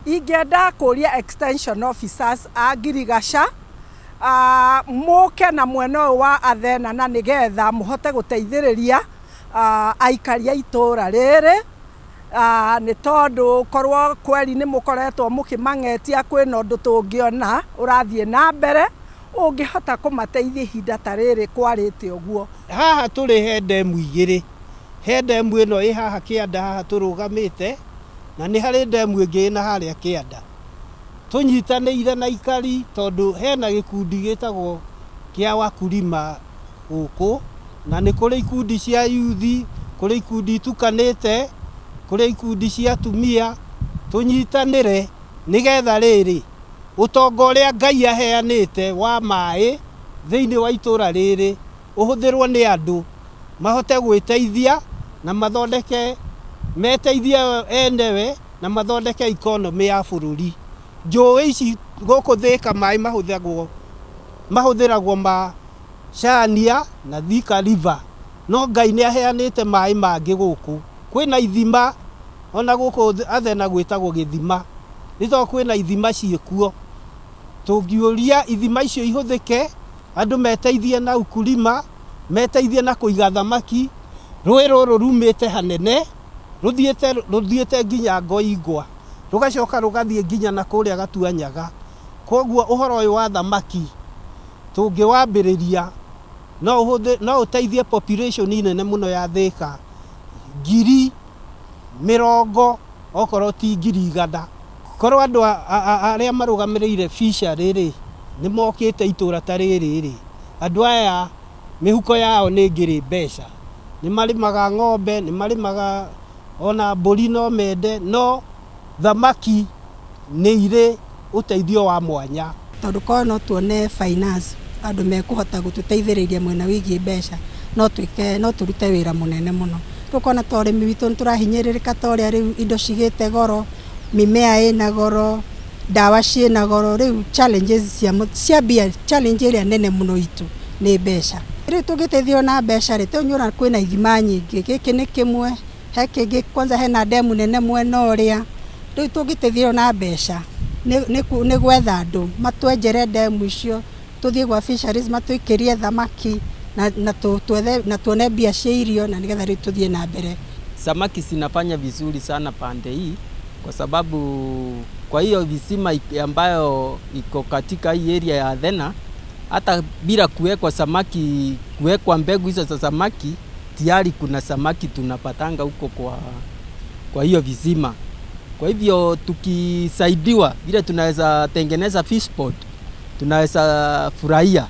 Ingĩenda kũria extension officers a Girigaca mũke na mwena ũyũ wa Athena na nĩgetha mũhote gũteithĩrĩria aikari a itũra rĩrĩ nĩ tondũ korwo kweli nĩ mũkoretwo mũkĩmang'etia kwĩna ũndũ tũngĩona ũrathiĩ na mbere ũngĩhota kũmateithia ihinda ta rĩrĩ kwarĩte ũguo. Haha tũrĩ he ndemu igĩrĩ, he ndemu ĩno ĩ haha kĩanda haha tũrũgamĩte na nĩ harĩ ndemu ĩngĩ na harĩa kĩanda. Tũnyitanĩire na aikari tondũ hena gĩkundi gĩtagwo kĩa wakulima gũkũ na nĩ kũrĩ ikundi cia yuthi, kũrĩ ikundi itukanĩte, kũrĩ ikundi cia atumia. Tũnyitanĩre nĩgetha rĩrĩ ũtonga ũrĩa Ngai aheanĩte wa maĩ thĩinĩ wa itũra rĩrĩ ũhũthĩrwo nĩ andũ mahote gwĩteithia na mathondeke meteithie enewe na mathondeke economy ya bũrũri. Njũĩ ici gũkũ Thĩka maĩ mahũthĩragwo ma Chania na Thika River, no Ngai nĩ aheanĩte maĩ mangĩ gũkũ. Kwĩna ithima ona gũkũ Athena gwĩtagwo gĩthima, nĩ tondũ kwĩna ithima ciĩkuo. Tũngĩũria ithima icio ihũthĩke, andũ meteithie na ukulima, meteithie na kũiga thamaki. Rũĩ rũrũ rumĩte hanene rũthiĩte nginya Ngoingwa, rũgacoka rũgathiĩ nginya na kũrĩa Gatuanyaga. Koguo ũhoro ũyũ wa thamaki tũngĩwambĩrĩria no ũteithie population nene mũno ya Thĩka 10,000 okorwo ti 100,000. Korwo andũ arĩa marũgamĩrĩire fishery rĩ nĩ mokĩte itũra ta rĩrĩ rĩ, andũ aya mĩhuko yao nĩ ngĩrĩ mbeca, nĩ marĩmaga ng'ombe, nĩ marĩmaga ona mbũri no mende, no thamaki nĩ irĩ ũteithio wa mwanya. Tondũ korwo no tuone finance andũ mekũhota gũtũteithĩrĩria mwena wĩgiĩ mbeca no tũrute wĩra mũnene mũno. Tũkona ta ũrĩmi witũ nĩtũrahinyĩrĩrĩka ta ũrĩa rĩu indo cigĩte goro, mĩmea ĩna goro, ndawa ciĩna goro. Rĩu challenges cia challenge ĩrĩa nene mũno itũ nĩ mbeca. Rĩu tũngĩteithio na mbeca rĩ, tũnyũra kwĩna ithima nyingĩ, gĩkĩ nĩ kĩmwe, he kĩngĩ kwanza hena ndemu nene mwena ũrĩa. Rĩu tũngĩteithio na mbeca nĩ gwetha andũ matwenjere ndemu icio, tũthiĩ gwa fisheries matũikĩrie thamaki na tuone mbia cia irio na nĩgetha rĩu tũthiĩ na mbere. Samaki zinafanya vizuri sana pande hii kwa sababu kwa hiyo visima ambayo iko katika hii area ya Athena, hata bila kuwekwa samaki, kuwekwa mbegu hizo za samaki, tayari kuna samaki tunapatanga huko kwa hiyo visima. Kwa hivyo tukisaidiwa vile tunaweza tengeneza fish pond, tunaweza furahia.